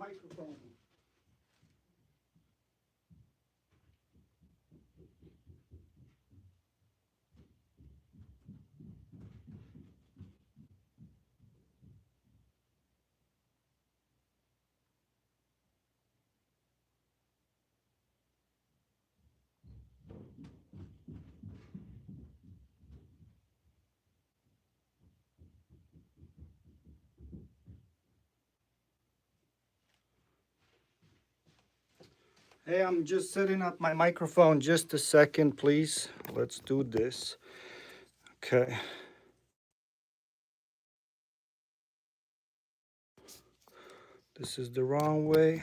microphone. Hey, I'm just setting up my microphone. Just a second, please. Let's do this. Okay. This is the wrong way.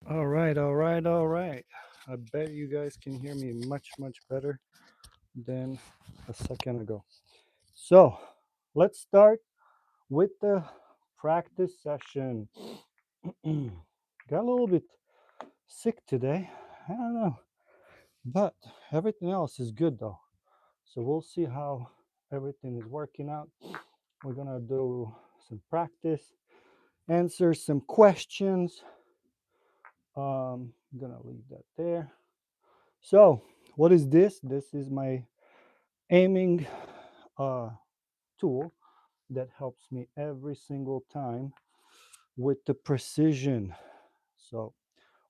All right, all right, all right. I bet you guys can hear me much, much better than a second ago. So let's start with the practice session. Got a little bit sick today. I don't know, but everything else is good though. So we'll see how everything is working out. We're gonna do some practice, answer some questions. I'm gonna leave that there. So, what is this? This is my aiming uh, tool that helps me every single time with the precision. So,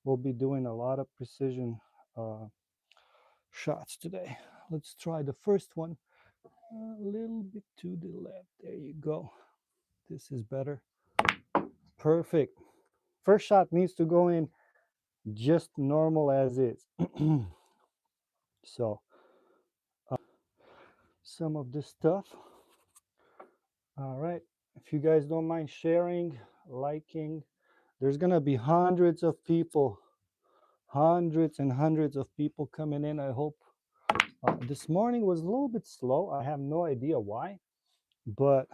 we'll be doing a lot of precision uh, shots today. Let's try the first one. A little bit to the left. There you go. This is better. Perfect. First shot needs to go in just normal as is. So, some of this stuff. All right. If you guys don't mind sharing, liking, there's going to be hundreds of people, hundreds and hundreds of people coming in. I hope this morning was a little bit slow. I have no idea why, but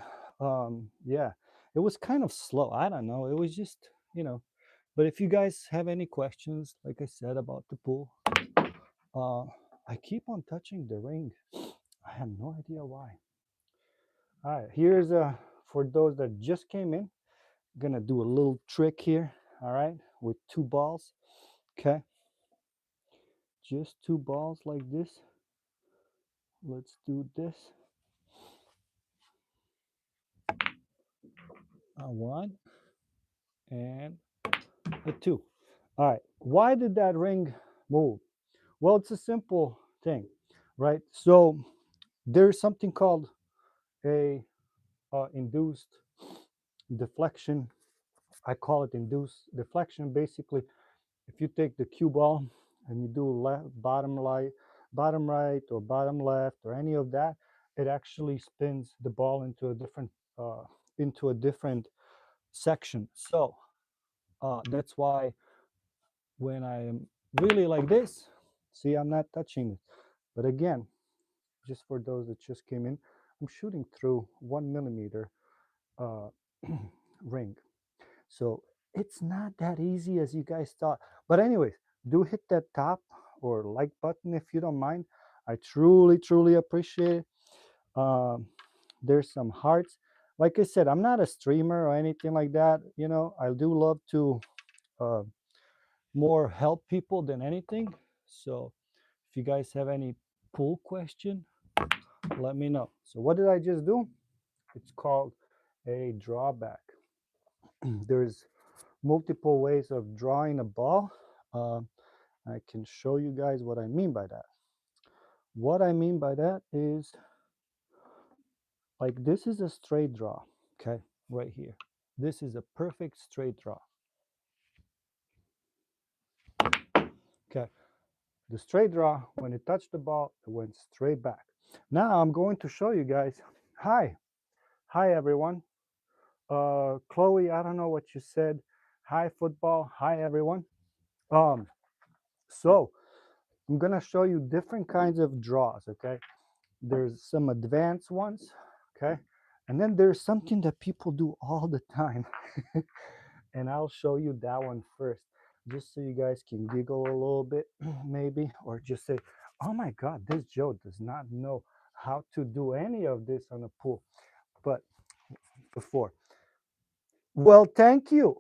yeah, it was kind of slow. I don't know. It was just, but if you guys have any questions, like I said about the pool, I keep on touching the ring. I have no idea why. All right, here's for those that just came in, gonna do a little trick here. All right, with two balls. Okay, just two balls like this. Let's do this. A one and a two. All right, why did that ring move? Well, it's a simple thing, right? So there's something called a induced deflection. I call it induced deflection. Basically, if you take the cue ball and you do bottom right, or bottom left, or any of that, it actually spins the ball uh, into a different section. So that's why when I am really like this, see, I'm not touching it. But again, just for those that just came in, I'm shooting through 1 millimeter uh, ring. So it's not that easy as you guys thought. But anyways, do hit that top or like button if you don't mind. I truly, truly appreciate it. There's some hearts. Like I said, I'm not a streamer or anything like that. I do love to uh, more help people than anything. So if you guys have any pool question, let me know. So what did I just do? It's called a drawback. There's multiple ways of drawing a ball. I can show you guys what I mean by that. What I mean by that is, like, this is a straight draw, okay, right here. This is a perfect straight draw. Okay, the straight draw, when it touched the ball, it went straight back. Now I'm going to show you guys. Hi everyone. Chloe, I don't know what you said. Hi football. Hi everyone. So I'm gonna show you different kinds of draws. Okay, there's some advanced ones. Okay, and then there's something that people do all the time. And I'll show you that one first, just so you guys can giggle a little bit, maybe, or just say, oh my god, this Joe does not know how to do any of this on a pool. But before, Well, thank you.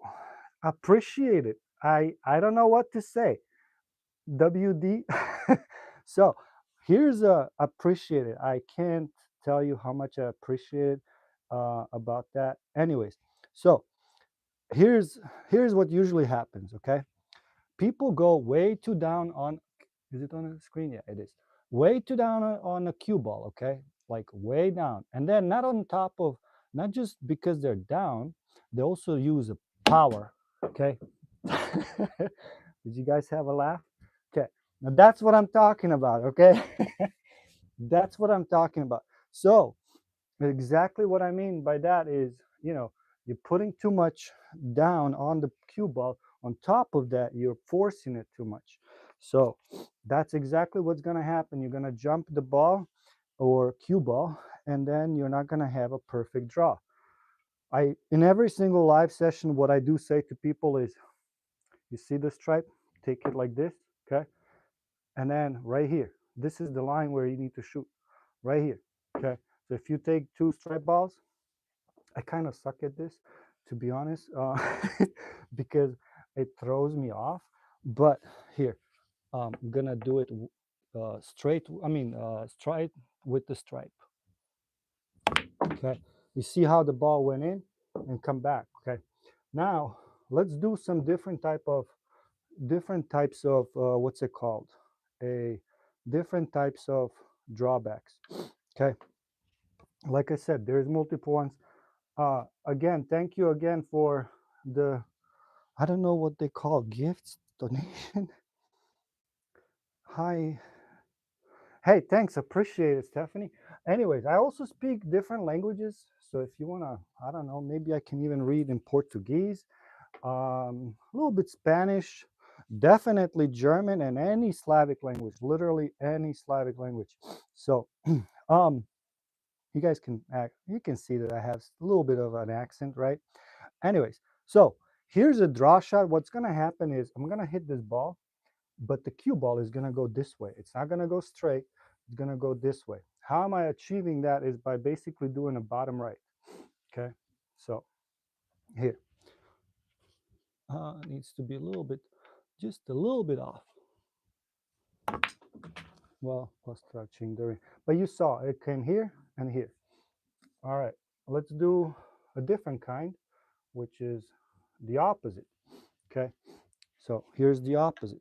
Appreciate it. I don't know what to say. WD. So here's a appreciate it. I can't tell you how much I appreciate it, about that. Anyways, so here's here's what usually happens. Okay, people go way too down on. Is it on the screen? Yeah, it is. Way too down on a cue ball. Okay, like way down, and then not on top of, not just because they're down, they also use a power. Okay. Did you guys have a laugh? Okay. Now that's what I'm talking about. Okay. That's what I'm talking about. So exactly what I mean by that is, you're putting too much down on the cue ball. On top of that, you're forcing it too much. So that's exactly what's going to happen. You're going to jump the ball or cue ball, and then you're not going to have a perfect draw. In every single live session, what I do say to people is, you see the stripe? Take it like this, okay? And then right here, this is the line where you need to shoot, right here, okay? So if you take two stripe balls, I kind of suck at this, to be honest, because it throws me off. But here, I'm gonna do it straight. I mean, straight with the stripe. Okay, you see how the ball went in and come back. Okay, now let's do some different types of what's it called? A different types of drawbacks. Okay, like I said, there's multiple ones. Again, thank you again for the, I don't know what they call gifts, donation. Hi. Hey, thanks. Appreciate it, Stephanie. Anyways, I also speak different languages. So if you want to, I don't know, maybe I can even read in Portuguese, a little bit Spanish, definitely German, and any Slavic language, literally any Slavic language. So, um, you guys can you can see that I have a little bit of an accent, right? Anyways, so here's a draw shot. What's going to happen is I'm going to hit this ball, but the cue ball is going to go this way. It's not going to go straight. It's going to go this way. How am I achieving that is by basically doing a bottom right. Okay. So here, it needs to be a little bit, just a little bit off. Well, plus touching the ring. But you saw it came here and here. All right. Let's do a different kind, which is the opposite. Okay. So here's the opposite.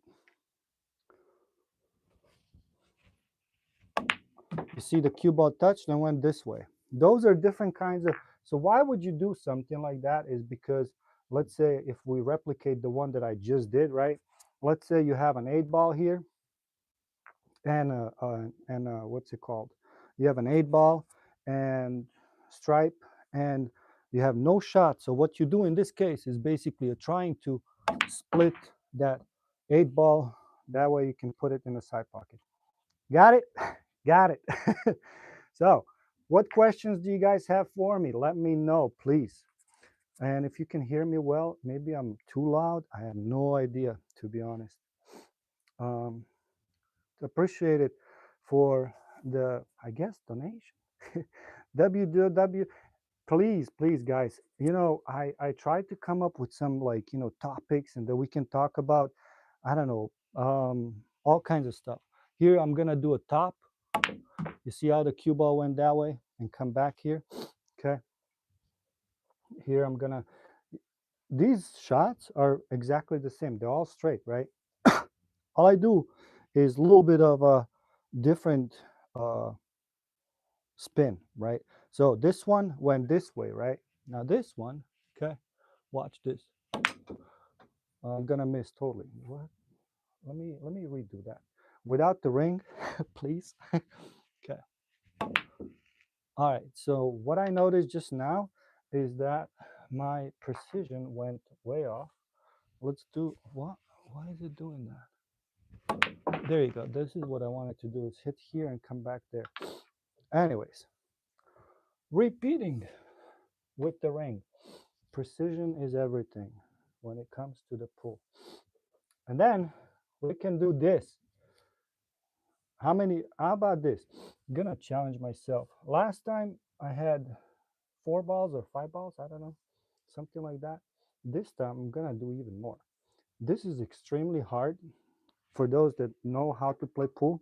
You see the cue ball touched and went this way. Those are different kinds of, so why would you do something like that is because, let's say if we replicate the one that I just did, right? Let's say you have an 8 ball here and what's it called? You have an 8 ball and stripe and you have no shot. So what you do in this case is basically you're trying to split that 8 ball. That way you can put it in the side pocket. Got it? Got it. So, what questions do you guys have for me? Let me know, please. And if you can hear me well, maybe I'm too loud. I have no idea, to be honest. Um, Appreciate it for the, I guess, donation. WW, please, guys. I tried to come up with some like topics and that we can talk about. I don't know, all kinds of stuff. Here, I'm gonna do a top. You see how the cue ball went that way and come back here? Okay. Here I'm gonna, these shots are exactly the same. They're all straight, right? All I do is a little bit of a different uh, spin, right? So this one went this way, right? Now this one, okay, watch this. I'm gonna miss totally. What? Let me redo that. Without the ring, please. Okay. All right, so what I noticed just now is that my precision went way off. Let's do, what? Why is it doing that? There you go. This is what I wanted to do, is hit here and come back there. Anyways, repeating with the ring. Precision is everything when it comes to the pull. And then we can do this. How about this? I'm gonna challenge myself. Last time I had 4 balls or 5 balls, I don't know. something like that. This time I'm gonna do even more. This is extremely hard. For those that know how to play pool,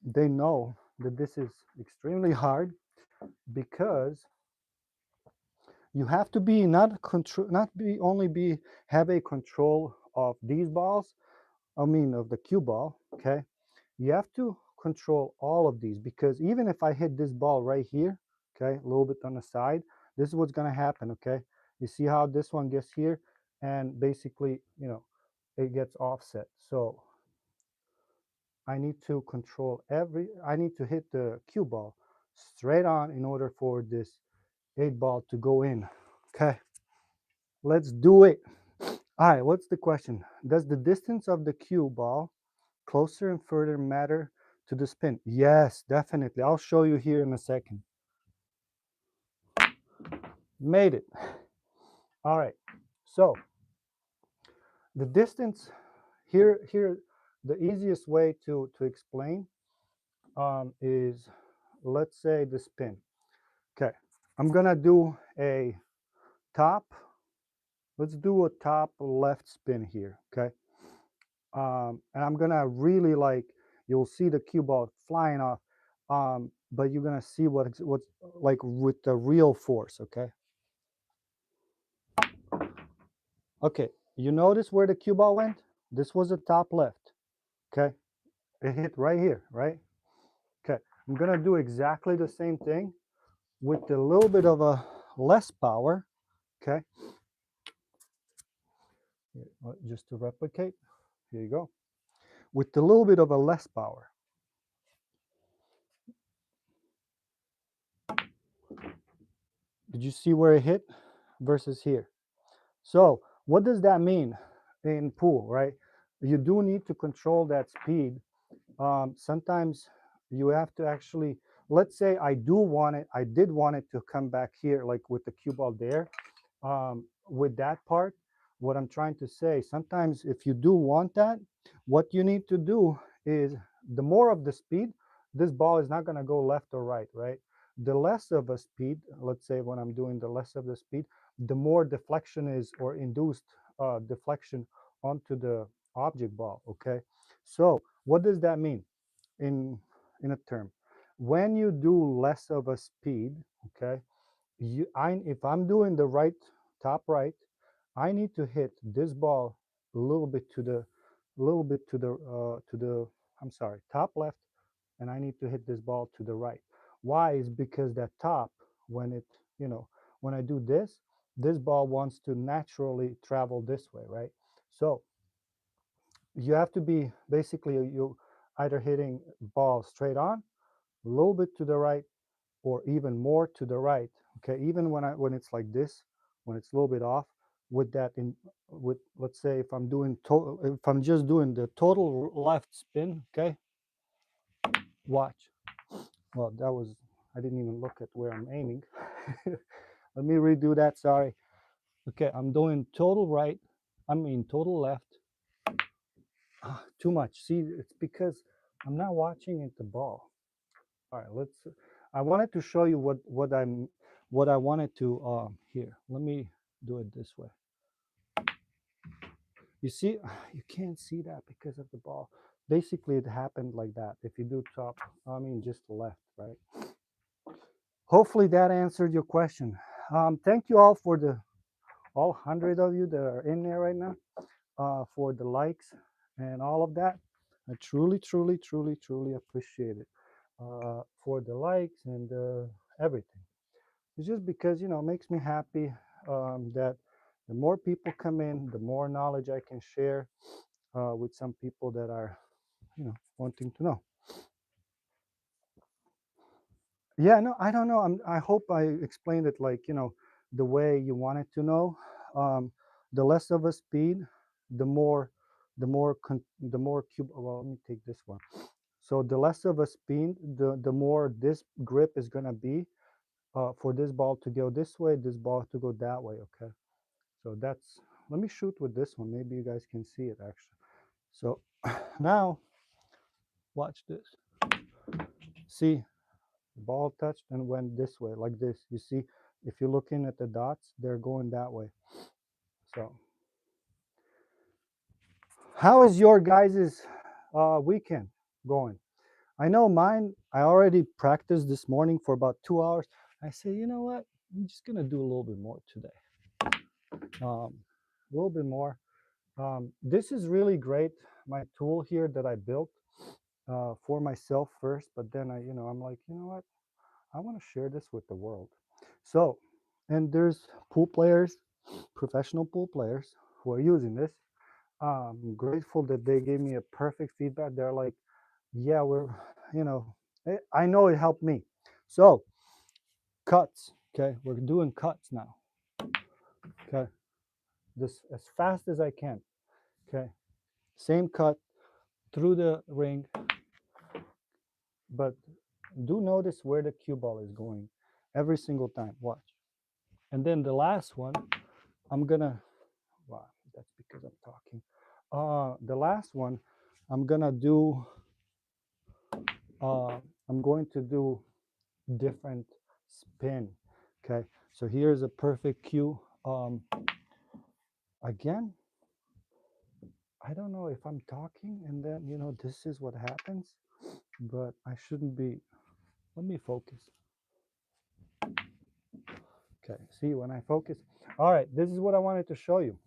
they know that this is extremely hard because you have to be not control, not be only be have a control of these balls. I mean of the cue ball. Okay, you have to control all of these because even if I hit this ball right here, okay, a little bit on the side, this is what's gonna happen. Okay, you see how this one gets here, and basically, you know, it gets offset. So I need to control I need to hit the cue ball straight on in order for this 8 ball to go in. Okay, let's do it. All right, what's the question? Does the distance of the cue ball closer and further matter to the spin? Yes, definitely. I'll show you here in a second. Made it. All right, so the distance here, the easiest way to explain is, let's say, the spin. Okay, I'm gonna do a top. Let's do a top left spin here. Okay, and I'm gonna really like, you'll see the cue ball flying off, but you're gonna see what's like with the real force. Okay. Okay, you notice where the cue ball went? This was the top left. Okay, it hit right here, right? Okay, I'm gonna do exactly the same thing with a little bit of a less power. Okay, just to replicate, here you go. With a little bit of a less power. Did you see where it hit versus here? So what does that mean in pool, right? You do need to control that speed. Sometimes you have to actually, let's say I did want it to come back here, like with the cue ball there. With that part, what I'm trying to say, sometimes if you do want that, what you need to do is the more of the speed, this ball is not going to go left or right, right? The less of a speed, let's say when I'm doing the less of the speed, the more deflection is, or induced deflection onto the object ball. Okay, so what does that mean in a term? When you do less of a speed, okay, if I'm doing the right, top right, I need to hit this ball a little bit to the I'm sorry, top left, and I need to hit this ball to the right. Why? Is because that top, when it, you know, when I do this, this ball wants to naturally travel this way, right? So you have to be basically, you either hitting ball straight on, a little bit to the right, or even more to the right. Okay, even when it's like this, when it's a little bit off, with that in, with, let's say if I'm doing total, if I'm just doing the total left spin, okay, watch. Well, that was, I didn't even look at where I'm aiming. Let me redo that, sorry. Okay, I'm doing total right, I mean total left. Too much. See, it's because I'm not watching at the ball. All right, let's, I wanted to show you what I wanted to here. Let me do it this way. You see, you can't see that because of the ball. Basically, it happened like that. If you do top, I mean just left, right? Hopefully that answered your question. Thank you all for the all 100 of you that are in there right now, for the likes and all of that. I truly, truly, truly, truly appreciate it, for the likes and everything. It's just because, you know, it makes me happy, that the more people come in, the more knowledge I can share with some people that are, you know, wanting to know. Yeah, no, I don't know. I hope I explained it like, you know, the way you wanted to know. The less of a speed, the more, the more cube. Well, let me take this one. So the less of a speed, the more this grip is gonna be, for this ball to go this way, this ball to go that way. Okay. So that's, let me shoot with this one. Maybe you guys can see it actually. So now watch this. See, the ball touched and went this way like this. You see, If you're looking at the dots, they're going that way. So how is your guys' weekend going? I know mine, I already practiced this morning for about 2 hours. I say, you know what? I'm just going to do a little bit more today. A little bit more. This is really great. My tool here that I built for myself first, but then I'm like, you know what? I want to share this with the world. So, and there's pool players, professional pool players who are using this. I'm grateful that they gave me a perfect feedback. They're like, yeah, I know it helped me. So, cuts, okay? We're doing cuts now, okay? This as fast as I can, okay? Same cut through the ring, but do notice where the cue ball is going every single time. Watch. And then the last one, I'm gonna, wow, that's because I'm talking. The last one, I'm gonna do, I'm going to do different spin. Okay, so here's a perfect cue. Again, I don't know if I'm talking and then this is what happens, but I shouldn't be. Let me focus. Okay, see when I focus. All right, this is what I wanted to show you.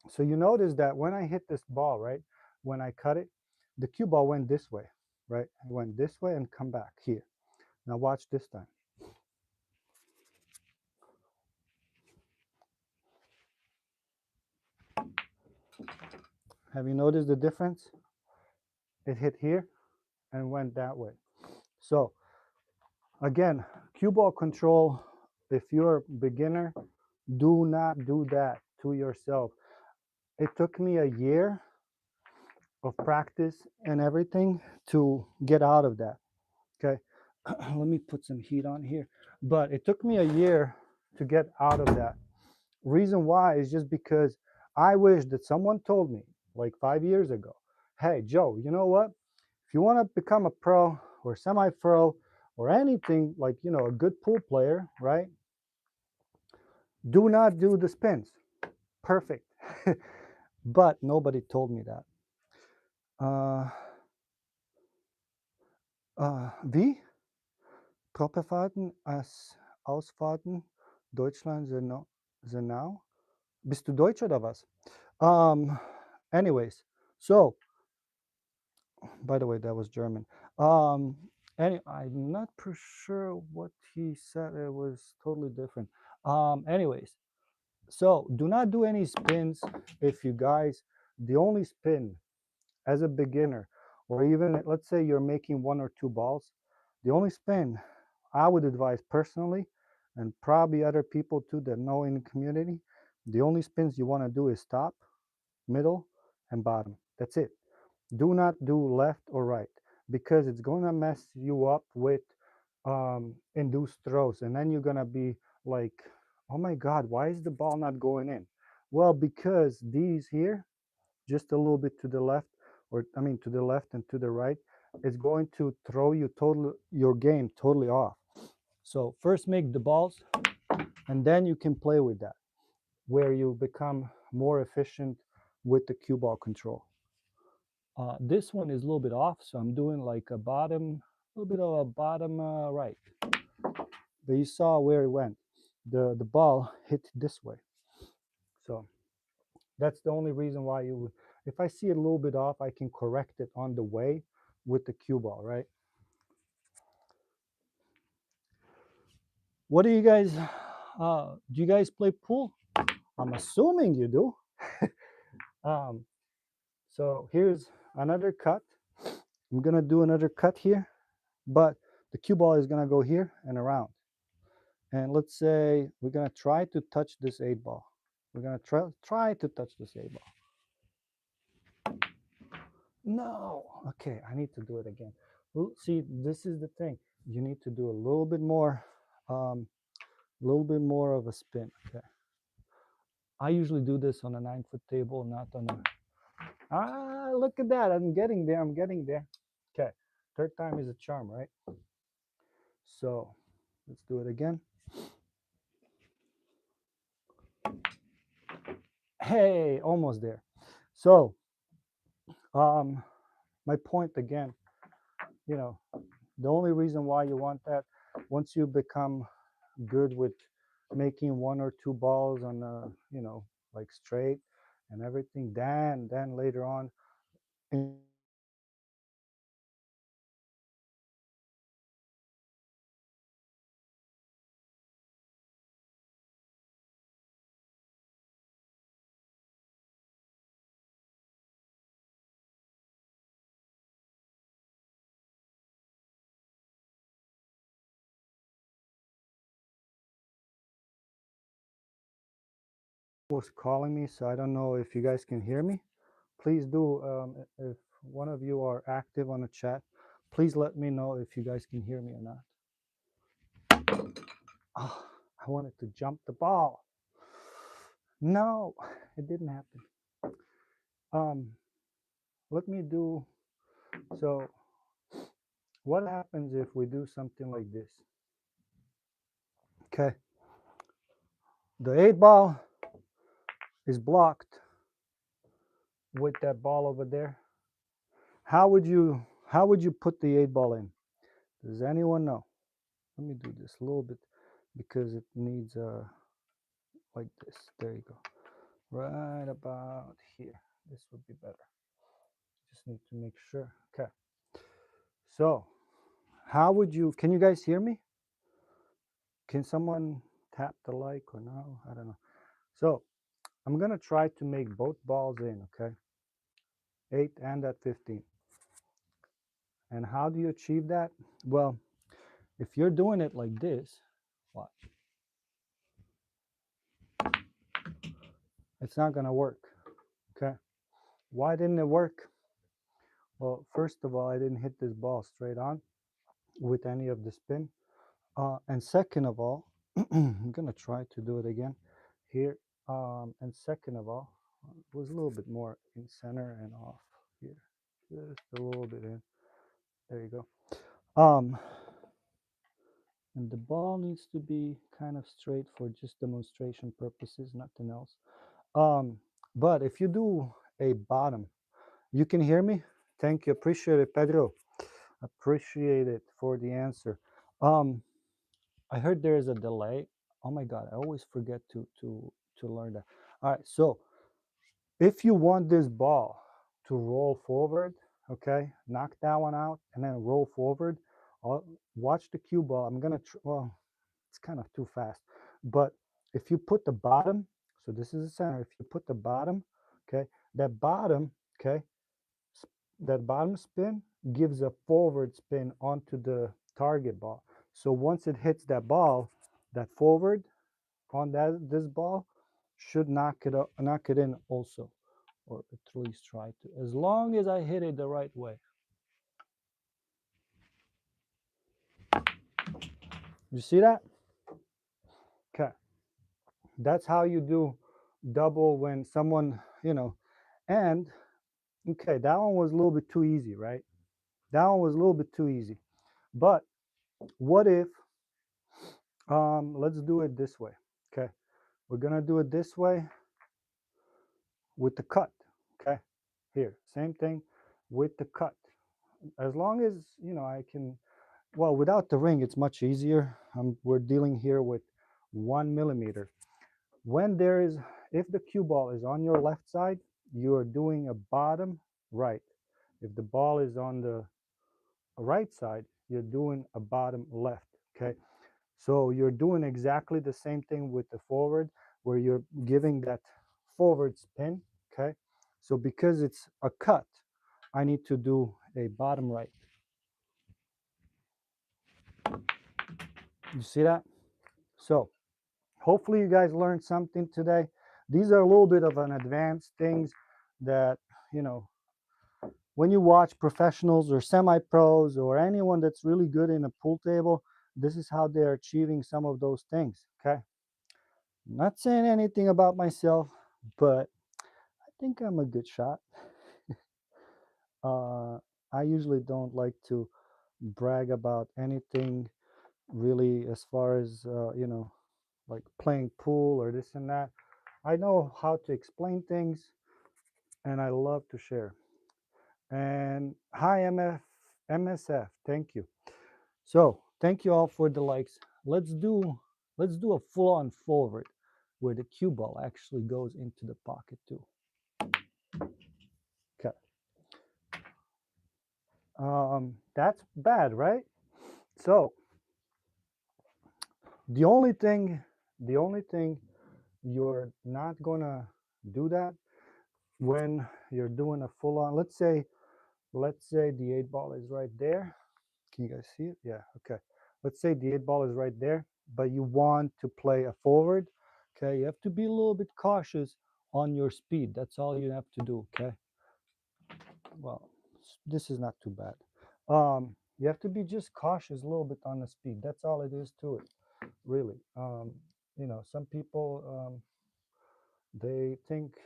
So you notice that when I hit this ball, right, when I cut it, the cue ball went this way, right? It went this way and come back here. Now watch this time. Have you noticed the difference? It hit here and went that way. So again, cue ball control, if you're a beginner, do not do that to yourself. It took me a year of practice and everything to get out of that. Okay. Let me put some heat on here. But it took me a year to get out of that. Reason why is just because I wish that someone told me like 5 years ago, hey, Joe, you know what? If you want to become a pro or semi-pro or anything like, a good pool player, right? Do not do the spins. Perfect. But nobody told me that. Wie? Probefahrten als Ausfahrten Deutschland sind now? Bist du Deutsch oder was? Anyways, so by the way, that was German. I'm not for sure what he said. It was totally different. Anyways, so do not do any spins if you guys, the only spin as a beginner, or even let's say you're making 1 or 2 balls, the only spin I would advise personally, and probably other people too that know in the community, the only spins you want to do is top, middle, and bottom. That's it. Do not do left or right because it's going to mess you up with induced throws. And then you're going to be like, oh my God, why is the ball not going in? Well, because these here, just a little bit to the left, or I mean to the left and to the right, is going to throw your game totally off. So first make the balls, and then you can play with that, where you become more efficient with the cue ball control. This one is a little bit off, so I'm doing like a little bit of a bottom right. But you saw where it went. The ball hit this way. So that's the only reason why if I see it a little bit off, I can correct it on the way with the cue ball, right? What do you guys, do you guys play pool? I'm assuming you do. So here's another cut. I'm gonna do another cut here, but the cue ball is gonna go here and around. And let's say we're gonna try to touch this 8 ball. We're gonna try to touch this 8 ball. No, okay, I need to do it again. See, this is the thing. You need to do a little bit more of a spin. Okay. I usually do this on a 9-foot table, not on a. Look at that! I'm getting there. I'm getting there. Okay, third time is a charm, right? So let's do it again. Hey, almost there. So my point again, you know, the only reason why you want that, once you become good with making one or two balls on like straight and everything, then later on was calling me, so I don't know if you guys can hear me. Please do, if one of you are active on the chat, please let me know if you guys can hear me or not. Oh, I wanted to jump the ball. No, it didn't happen. Let me do, so what happens if we do something like this? Okay, the 8 ball is blocked with that ball over there. How would you put the 8 ball in? Does anyone know? Let me do this a little bit because it needs like this. There you go. Right about here. This would be better. Just need to make sure. Okay. So how would you, can you guys hear me? Can someone tap the like or no? I don't know. So I'm gonna try to make both balls in, okay? 8 and at 15. And how do you achieve that? Well, if you're doing it like this, watch. It's not gonna work. Okay. Why didn't it work? Well, first of all, I didn't hit this ball straight on with any of the spin. And second of all, I'm gonna try to do it again here. And second of all, it was a little bit more in center and off here, just a little bit in. There you go. And the ball needs to be kind of straight for just demonstration purposes, nothing else. But if you do a bottom, you can hear me? Thank you, appreciate it, Pedro. Appreciate it for the answer. I heard there is a delay. Oh my God, I always forget to learn that. All right, so if you want this ball to roll forward, okay, knock that one out and then roll forward. Watch the cue ball. I'm gonna, well, it's kind of too fast, but if you put the bottom, so this is the center, if you put the bottom, okay, that bottom, okay, that bottom spin gives a forward spin onto the target ball. So once it hits that ball, that forward on this ball should knock it in also, or at least try to, as long as I hit it the right way. You see that? Okay, that's how you do double when someone, and okay, that one was a little bit too easy, right? That one was a little bit too easy. But what if, let's do it this way. Okay, we're gonna do it this way with the cut. Okay, here, same thing with the cut. As long as I can, well, without the ring, it's much easier. We're dealing here with 1 millimeter. When there is, if the cue ball is on your left side, you are doing a bottom right. If the ball is on the right side, you're doing a bottom left. Okay, so you're doing exactly the same thing with the forward, where you're giving that forward spin. Okay, so because it's a cut, I need to do a bottom right. You see that? So hopefully you guys learned something today. These are a little bit of an advanced things that, when you watch professionals or semi-pros or anyone that's really good in a pool table, this is how they're achieving some of those things. Okay, I'm not saying anything about myself, but I think I'm a good shot. I usually don't like to brag about anything really, as far as like playing pool or this and that. I know how to explain things, and I love to share. And hi, MSF, thank you. So thank you all for the likes. Let's do a full-on forward where the cue ball actually goes into the pocket too. Okay. That's bad, right? So the only thing you're not gonna do that when you're doing a full-on. Let's say the 8 ball is right there. Can you guys see it? Yeah. Okay. Let's say the 8 ball is right there, but you want to play a forward. Okay. You have to be a little bit cautious on your speed. That's all you have to do. Okay. Well, this is not too bad. You have to be just cautious a little bit on the speed. That's all it is to it, really. Some people they think,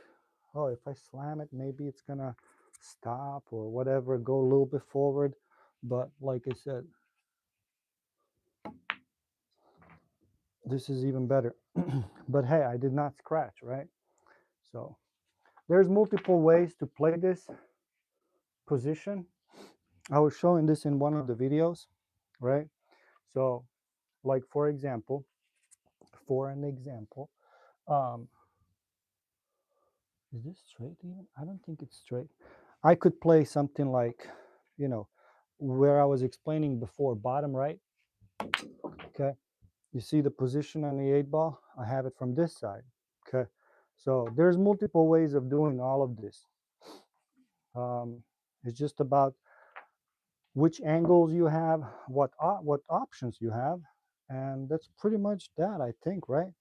oh, if I slam it, maybe it's gonna stop or whatever, go a little bit forward. But like I said, this is even better. But hey, I did not scratch, right? So there's multiple ways to play this position. I was showing this in one of the videos, right? So like for an example, um, is this straight even? I don't think it's straight. I could play something like, you know, where I was explaining before, bottom right. Okay. You see the position on the 8 ball? I have it from this side. Okay. So there's multiple ways of doing all of this. It's just about which angles you have, what options you have, and that's pretty much that, I think, right?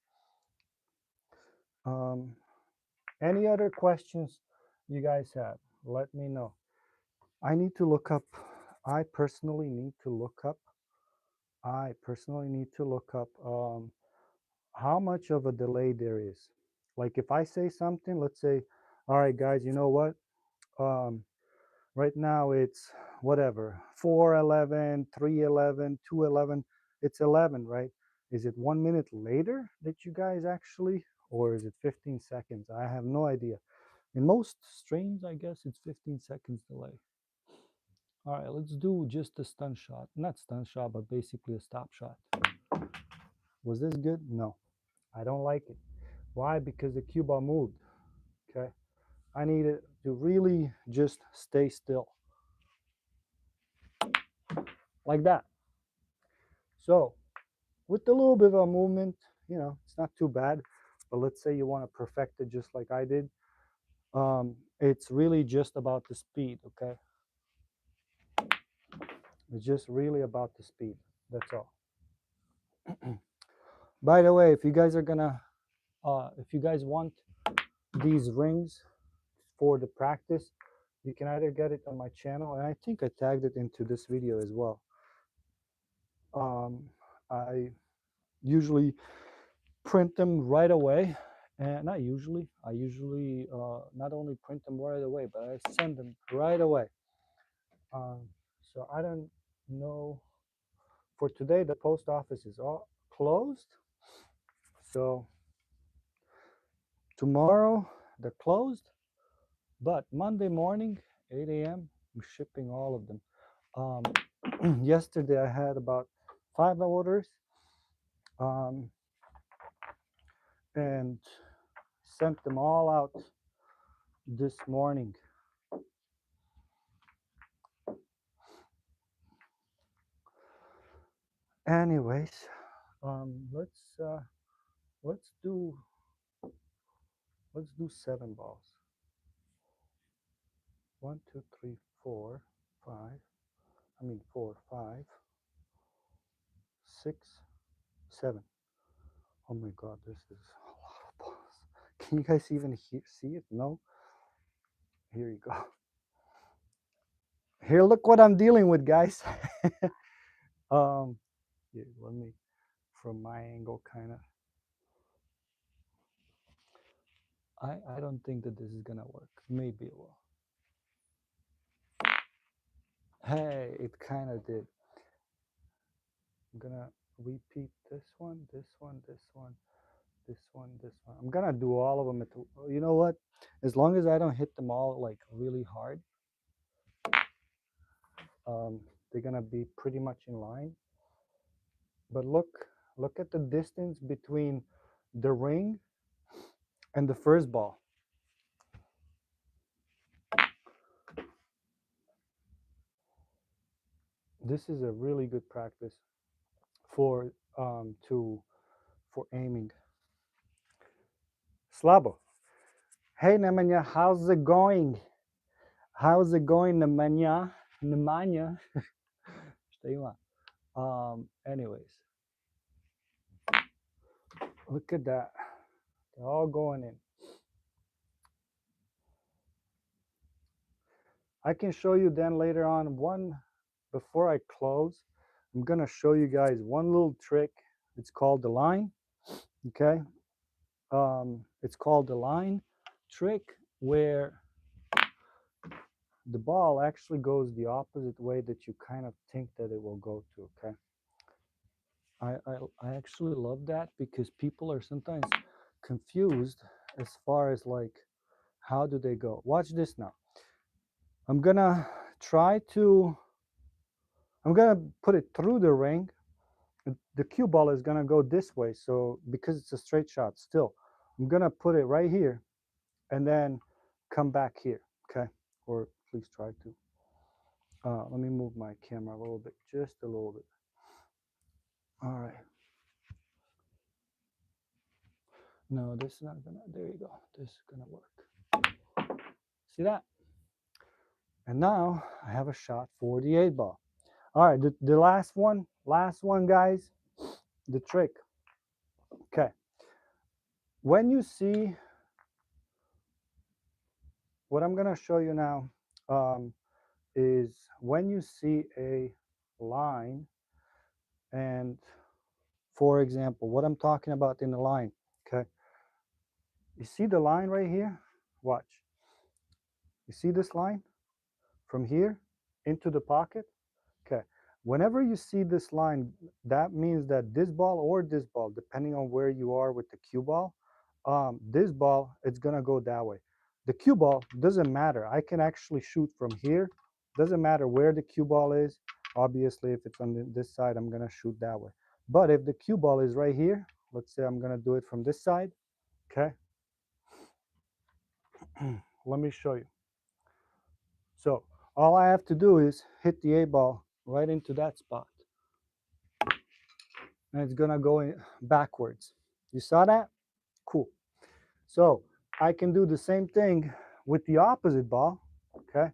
Any other questions you guys have? Let me know. I need to look up. I personally need to look up. How much of a delay there is. Like if I say something, let's say, all right, guys, you know what? Um, right now it's whatever, 4:11, 3:11, 2:11. It's 11, right? Is it 1 minute later that you guys actually, or is it 15 seconds? I have no idea. In most streams, I guess it's 15 seconds delay. All right, let's do just a stun shot. Not stun shot, but basically a stop shot. Was this good? No, I don't like it. Why? Because the cue ball moved. Okay. I need it to really just stay still. Like that. So with a little bit of a movement, it's not too bad. But let's say you want to perfect it just like I did. It's really just about the speed, okay? It's just really about the speed. That's all. By the way, if you guys want these rings for the practice, you can either get it on my channel, and I think I tagged it into this video as well. I usually print them right away, and not usually. I usually not only print them right away, but I send them right away. So I don't know. For today, the post office is all closed. So tomorrow they're closed, but Monday morning, 8 a.m., I'm shipping all of them. Yesterday I had about 5 orders, and sent them all out this morning. Anyways, let's do 7 balls. 1, 2, 3, 4, 5. 4, 5, 6, 7. Oh my God, this is a lot of balls. Can you guys even see it? No. Here you go. Here, look what I'm dealing with, guys. Here, let me, from my angle, kind of. I don't think that this is gonna work. Maybe it will. Hey, it kind of did. I'm gonna repeat this one, this one, this one, this one. I'm gonna do all of them. You know what? As long as I don't hit them all like really hard, they're gonna be pretty much in line. But look at the distance between the ring and the first ball. This is a really good practice for for aiming. Slabo. Hey Nemanja, how's it going? How's it going, Nemanja? Nemanja. Anyways, look at that. They're all going in. I can show you then later on before I close. I'm gonna show you guys one little trick. It's called the line. Okay. It's called the line trick, where the ball actually goes the opposite way that you kind of think that it will go to. Okay. I actually love that because people are sometimes confused as far as like how do they go. Watch this now. I'm gonna put it through the ring. The cue ball is gonna go this way, so because it's a straight shot still, I'm gonna put it right here and then come back here. Okay, or please try to. Let me move my camera a little bit, just a little bit. All right. No, this is not gonna, there you go. This is gonna work. See that? And now I have a shot for the 8-ball. All right, the last one, guys, the trick. Okay. When you see, what I'm gonna show you now is when you see a line, and for example, what I'm talking about in the line, okay? You see the line right here? Watch. You see this line from here into the pocket? Okay. Whenever you see this line, that means that this ball or this ball, depending on where you are with the cue ball, this ball, it's gonna go that way. The cue ball doesn't matter. I can actually shoot from here. Doesn't matter where the cue ball is. Obviously, if it's on this side, I'm gonna shoot that way. But if the cue ball is right here, let's say I'm gonna do it from this side, okay? Let me show you. So all I have to do is hit the 8-ball right into that spot. And it's gonna go in backwards. You saw that? Cool. So I can do the same thing with the opposite ball. Okay.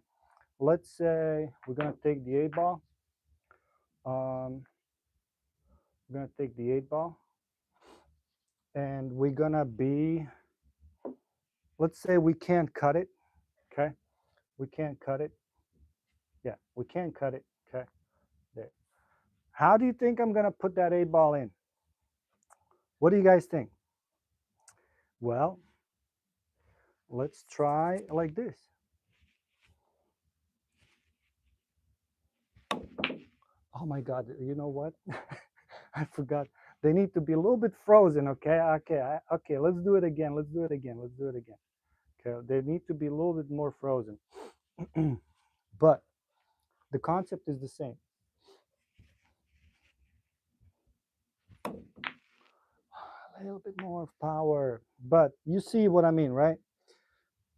Let's say we're gonna take the 8-ball. We're gonna take the 8-ball, and we're gonna be, let's say we can't cut it. Okay. We can't cut it. Yeah, we can't cut it. Okay. There. How do you think I'm gonna put that 8-ball in? What do you guys think? Well, let's try like this. Oh my God, you know what? I forgot. They need to be a little bit frozen, okay? Okay, let's do it again. Let's do it again. Okay, they need to be a little bit more frozen. But the concept is the same. A little bit more power. But you see what I mean, right?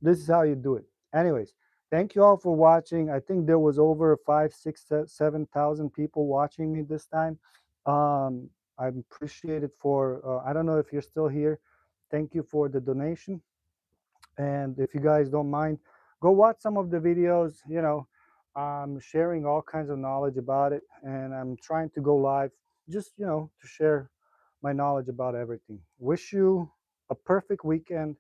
This is how you do it. Anyways, thank you all for watching. I think there was over 5, 6, 7,000 people watching me this time. I appreciate it for, I don't know if you're still here. Thank you for the donation. And if you guys don't mind, go watch some of the videos. You know, I'm sharing all kinds of knowledge about it, and I'm trying to go live just, you know, to share my knowledge about everything. Wish you a perfect weekend.